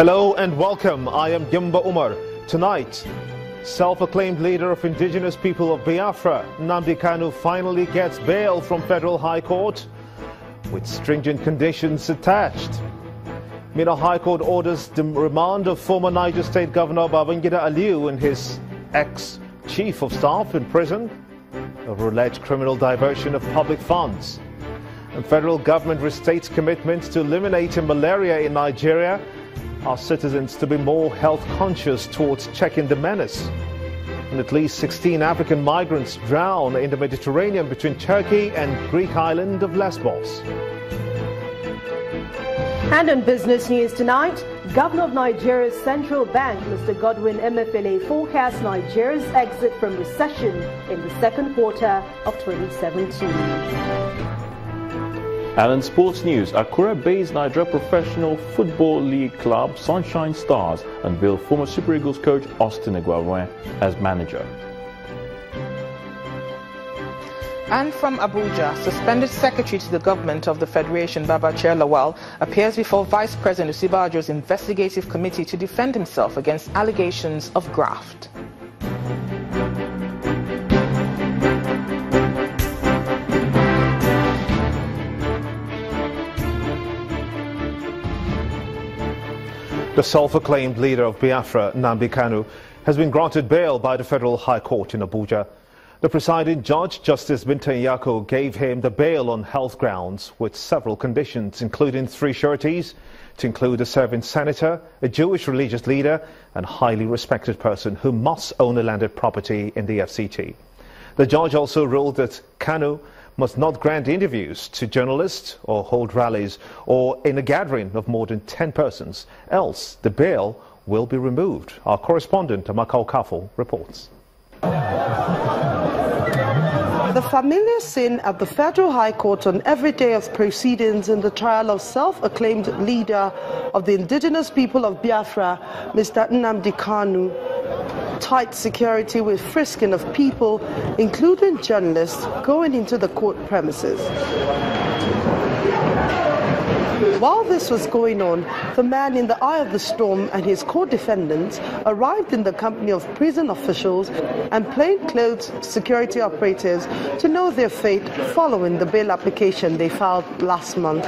Hello and welcome. I am Gimba Umar. Tonight, self-acclaimed leader of indigenous people of Biafra, Nnamdi Kanu, finally gets bail from Federal High Court with stringent conditions attached. Mina High Court orders the remand of former Niger State Governor Babangida Aliyu and his ex-chief of staff in prison over alleged criminal diversion of public funds. The federal government restates commitments to eliminating malaria in Nigeria. Our citizens to be more health conscious towards checking the menace. And at least 16 African migrants drown in the Mediterranean between Turkey and Greek island of Lesbos. And in business news tonight, Governor of Nigeria's central bank, Mr. Godwin Emefiele, forecasts Nigeria's exit from recession in the second quarter of 2017. And in sports news, Akure-based Nigeria Professional Football League club Sunshine Stars unveiled former Super Eagles coach Austin Eguavoen as manager. And from Abuja, suspended secretary to the government of the Federation, Babachir Lawal, appears before Vice President Osibajo's investigative committee to defend himself against allegations of graft. The self-acclaimed leader of Biafra, Nnamdi Kanu, has been granted bail by the Federal High Court in Abuja. The presiding judge, Justice Binta Nyako, gave him the bail on health grounds with several conditions, including 3 sureties, to include a serving senator, a Jewish religious leader, and a highly respected person who must own a landed property in the FCT. The judge also ruled that Kanu must not grant interviews to journalists or hold rallies or in a gathering of more than 10 persons, else the bail will be removed. Our correspondent, Amaka Okafo, reports. The familiar scene at the Federal High Court on every day of proceedings in the trial of self-acclaimed leader of the indigenous people of Biafra, Mr. Nnamdi Kanu. Tight security with frisking of people, including journalists, going into the court premises. While this was going on, the man in the eye of the storm and his co-defendants arrived in the company of prison officials and plainclothes security operators to know their fate following the bail application they filed last month.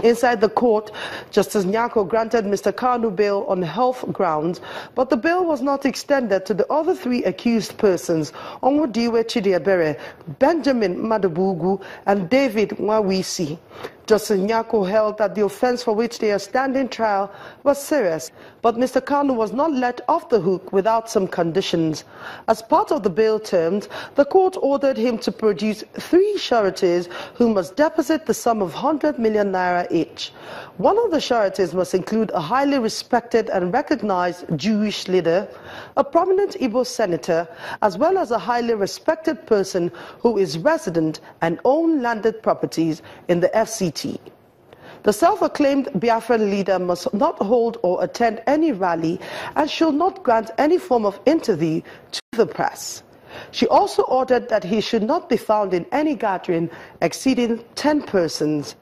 Inside the court, Justice Nyako granted Mr. Kanu bail on health grounds, but the bail was not extended to the other 3 accused persons, Onwodiwe Chidiebere, Benjamin Madubugu, and David Nwawisi. Justice Nyako held that the offense for which they are standing trial was serious, but Mr. Kanu was not let off the hook without some conditions. As part of the bail terms, the court ordered him to produce 3 sureties who must deposit the sum of 100 million naira each. One of the sureties must include a highly respected and recognized Jewish leader, a prominent Igbo senator, as well as a highly respected person who is resident and owns landed properties in the FCT. The self-acclaimed Biafran leader must not hold or attend any rally and should not grant any form of interview to the press. She also ordered that he should not be found in any gathering exceeding 10 persons.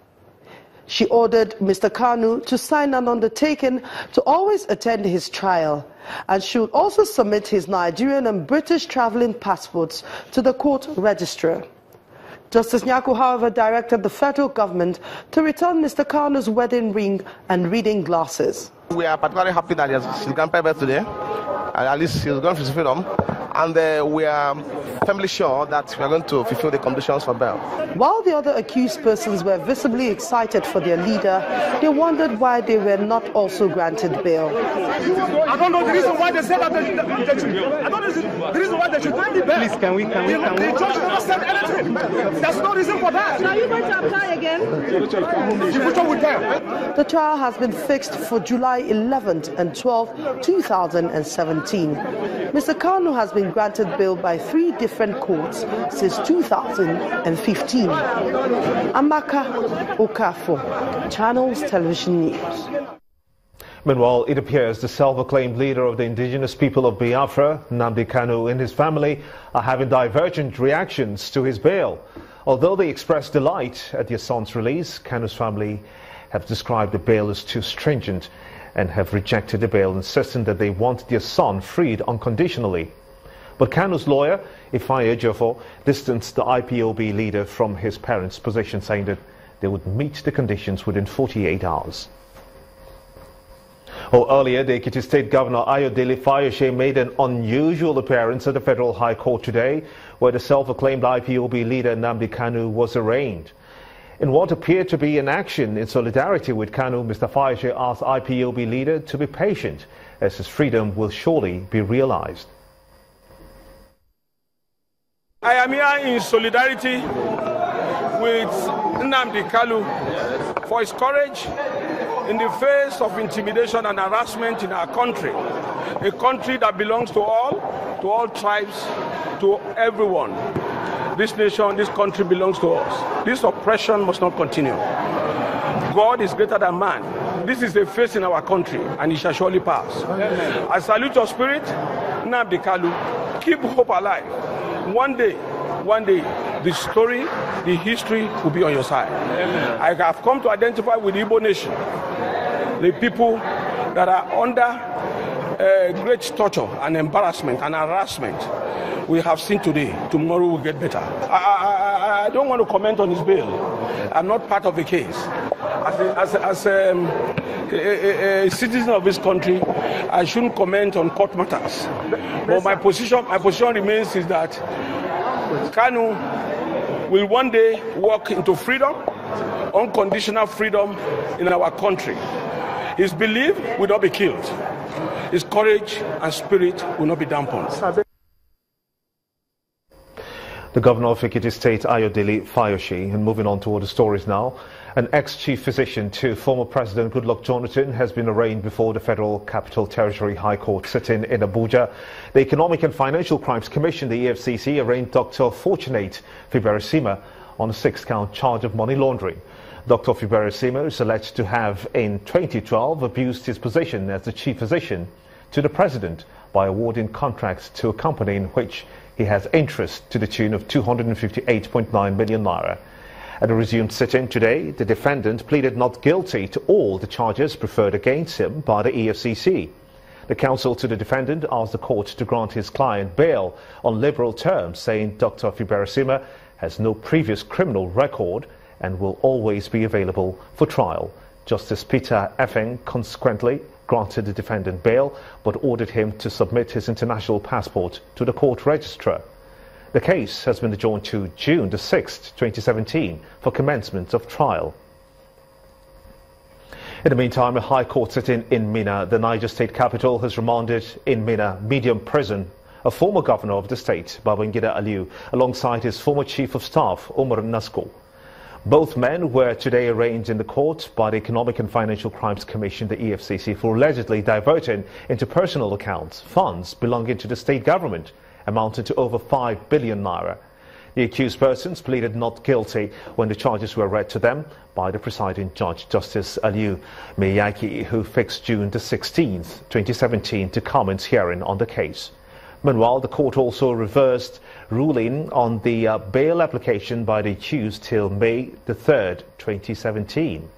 She ordered Mr. Kanu to sign an undertaking to always attend his trial and should also submit his Nigerian and British traveling passports to the court registrar. Justice Nyako, however, directed the federal government to return Mr. Kanu's wedding ring and reading glasses. We are particularly happy that she's gone private today. At least she's gone for freedom. And we are firmly sure that we are going to fulfill the conditions for bail. While the other accused persons were visibly excited for their leader, they wondered why they were not also granted bail. I don't know the reason why they said that they should. I don't know the reason why they should grant the bail. Please, can we? The judge never said anything. There's no reason for that. Are you going to apply again? The trial has been fixed for July 11th and 12th, 2017. Mr. Kanu has been granted bail by 3 different courts since 2015. Amaka Okafo, Channels Television News. Meanwhile, it appears the self-acclaimed leader of the indigenous people of Biafra, Nnamdi Kanu, and his family are having divergent reactions to his bail. Although they expressed delight at their son's release, Kanu's family have described the bail as too stringent and have rejected the bail, insisting that they want their son freed unconditionally. But Kanu's lawyer, Ifeanyi Ejiofor, distanced the IPOB leader from his parents' position, saying that they would meet the conditions within 48 hours. Earlier, the Ekiti State Governor Ayodele Fayose made an unusual appearance at the Federal High Court today, where the self-acclaimed IPOB leader Nnamdi Kanu was arraigned. In what appeared to be an action in solidarity with Kanu, Mr. Fayose asked IPOB leader to be patient, as his freedom will surely be realized. I am here in solidarity with Nnamdi Kanu for his courage in the face of intimidation and harassment in our country, a country that belongs to all tribes, to everyone. This nation, this country belongs to us. This oppression must not continue. God is greater than man. This is a phase in our country, and it shall surely pass. I salute your spirit, Nnamdi Kanu. Keep hope alive. One day, the story, the history will be on your side. Amen. I have come to identify with the Igbo nation, the people that are under great torture and embarrassment and harassment. We have seen today. Tomorrow will get better. I don't want to comment on his bail. I'm not part of the case. As a citizen of this country, I shouldn't comment on court matters. But my position remains is that Kanu will one day walk into freedom, unconditional freedom in our country. His belief will not be killed. His courage and spirit will not be dampened. The Governor of Ekiti State, Ayodele Fayose. And moving on to other stories now. An ex-chief physician to former President Goodluck Jonathan has been arraigned before the Federal Capital Territory High Court sitting in Abuja. The Economic and Financial Crimes Commission, the EFCC, arraigned Dr. Fortunate Fiberesima on a 6-count charge of money laundering. Dr. Fiberesima is alleged to have, in 2012, abused his position as the chief physician to the president by awarding contracts to a company in which he has interest to the tune of 258.9 million naira. At a resumed sitting today, the defendant pleaded not guilty to all the charges preferred against him by the EFCC. The counsel to the defendant asked the court to grant his client bail on liberal terms, saying Dr. Fiberesima has no previous criminal record and will always be available for trial. Justice Peter Effeng consequently granted the defendant bail, but ordered him to submit his international passport to the court registrar. The case has been adjourned to June the 6th, 2017, for commencement of trial. In the meantime, a High Court sitting in Minna, the Niger State capital, has remanded in Minna medium prison a former governor of the state, Babangida Aliyu, alongside his former chief of staff, Umar Nasko. Both men were today arraigned in the court by the Economic and Financial Crimes Commission, the EFCC, for allegedly diverting into personal accounts funds belonging to the state government, amounting to over 5 billion naira. The accused persons pleaded not guilty when the charges were read to them by the presiding judge, Justice Aliyu Meyaki, who fixed June the 16th, 2017, to commence hearing on the case. Meanwhile, the court also reversed ruling on the bail application by the accused till May the 3rd, 2017.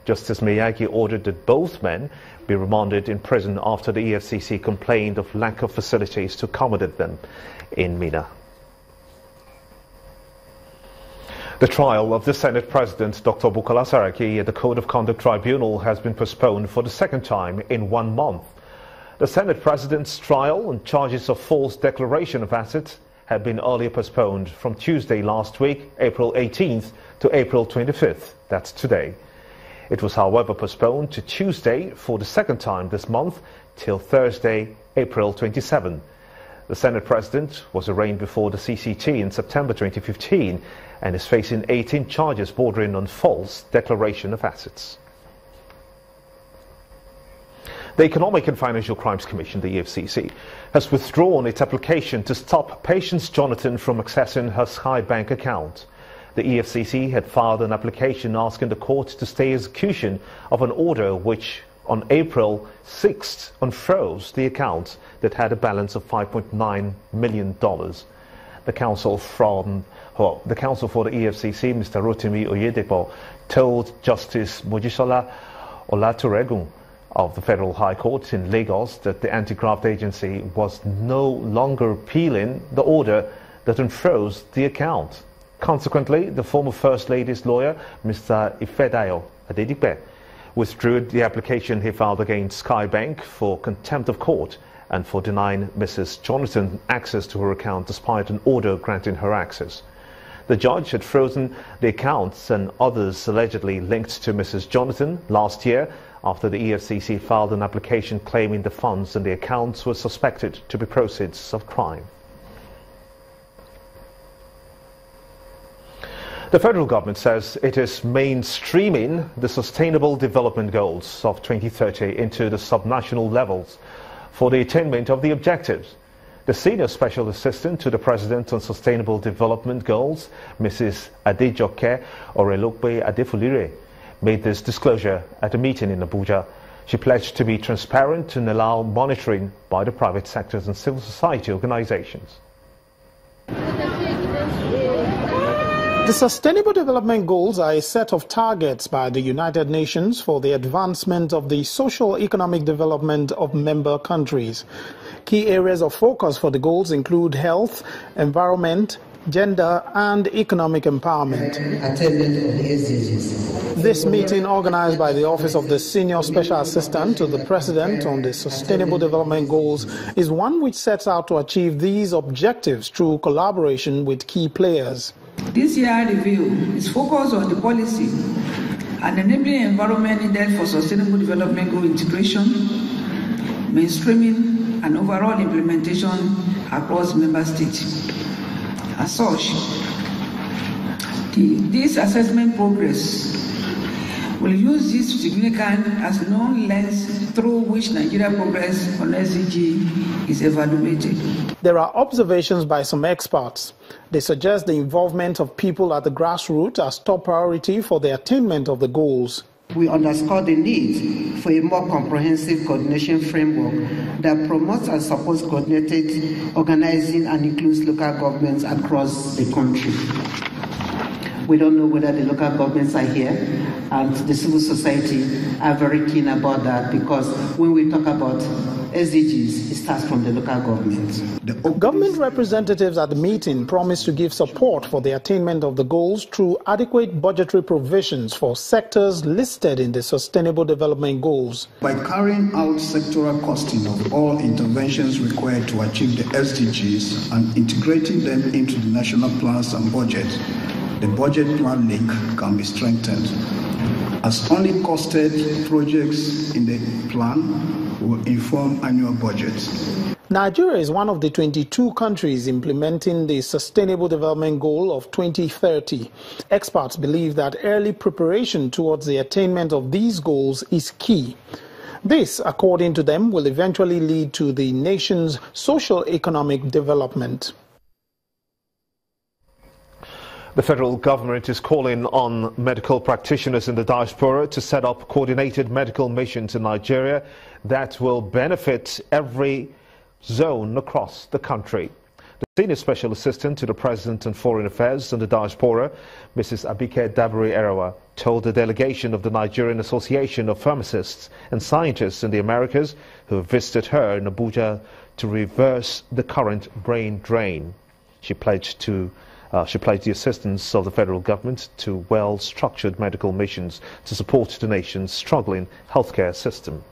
Justice Miyagi ordered that both men be remanded in prison after the EFCC complained of lack of facilities to accommodate them in Minna. The trial of the Senate President, Dr. Bukola Saraki, at the Code of Conduct Tribunal has been postponed for the second time in 1 month. The Senate President's trial on charges of false declaration of assets had been earlier postponed from Tuesday last week, April 18th, to April 25th. That's today. It was, however, postponed to Tuesday for the second time this month till Thursday, April 27. The Senate President was arraigned before the CCT in September 2015 and is facing 18 charges bordering on false declaration of assets. The Economic and Financial Crimes Commission, the EFCC, has withdrawn its application to stop Patience Jonathan from accessing her Sky Bank account. The EFCC had filed an application asking the court to stay execution of an order which, on April 6th, unfroze the account that had a balance of $5.9 million. The counsel from Well, the counsel for the EFCC, Mr. Rotimi Oyedepo, told Justice Mojisola Olatoregun of the Federal High Court in Lagos that the anti-graft agency was no longer appealing the order that unfroze the account. Consequently, the former First Lady's lawyer, Mr. Ifedayo Adedipe, withdrew the application he filed against Skybank for contempt of court and for denying Mrs. Jonathan access to her account despite an order granting her access. The judge had frozen the accounts and others allegedly linked to Mrs. Jonathan last year after the EFCC filed an application claiming the funds and the accounts were suspected to be proceeds of crime. The federal government says it is mainstreaming the Sustainable Development Goals of 2030 into the subnational levels for the attainment of the objectives. The Senior Special Assistant to the President on Sustainable Development Goals, Mrs. Adejoke Orelokpe Adefulire, made this disclosure at a meeting in Abuja. She pledged to be transparent and allow monitoring by the private sectors and civil society organizations. The Sustainable Development Goals are a set of targets by the United Nations for the advancement of the social-economic development of member countries. Key areas of focus for the goals include health, environment, gender and economic empowerment. This meeting, organized by the Office of the Senior Special Assistant to the President on the Sustainable Development Goals, is one which sets out to achieve these objectives through collaboration with key players. This year review is focused on the policy and enabling environment needed for sustainable development goal integration, mainstreaming, and overall implementation across member states. As such, this assessment progress will use this significant as known lens through which Nigeria progress on SDG is evaluated. There are observations by some experts. They suggest the involvement of people at the grassroots as top priority for the attainment of the goals. We underscore the need for a more comprehensive coordination framework that promotes and supports coordinated organizing and includes local governments across the country. We don't know whether the local governments are here, and the civil society are very keen about that, because when we talk about SDGs, it starts from the local government. Government representatives at the meeting promised to give support for the attainment of the goals through adequate budgetary provisions for sectors listed in the Sustainable Development Goals. By carrying out sectoral costing of all interventions required to achieve the SDGs and integrating them into the national plans and budget, the budget plan link can be strengthened, as only costed projects in the plan will inform annual budgets. Nigeria is one of the 22 countries implementing the Sustainable Development Goal of 2030. Experts believe that early preparation towards the attainment of these goals is key. This, according to them, will eventually lead to the nation's socio-economic development. The federal government is calling on medical practitioners in the diaspora to set up coordinated medical missions in Nigeria that will benefit every zone across the country. The Senior Special Assistant to the President on Foreign Affairs and the Diaspora, Mrs. Abike Dabiri-Erawa, told the delegation of the Nigerian Association of Pharmacists and Scientists in the Americas who visited her in Abuja to reverse the current brain drain. She pledged the assistance of the federal government to well-structured medical missions to support the nation's struggling healthcare system.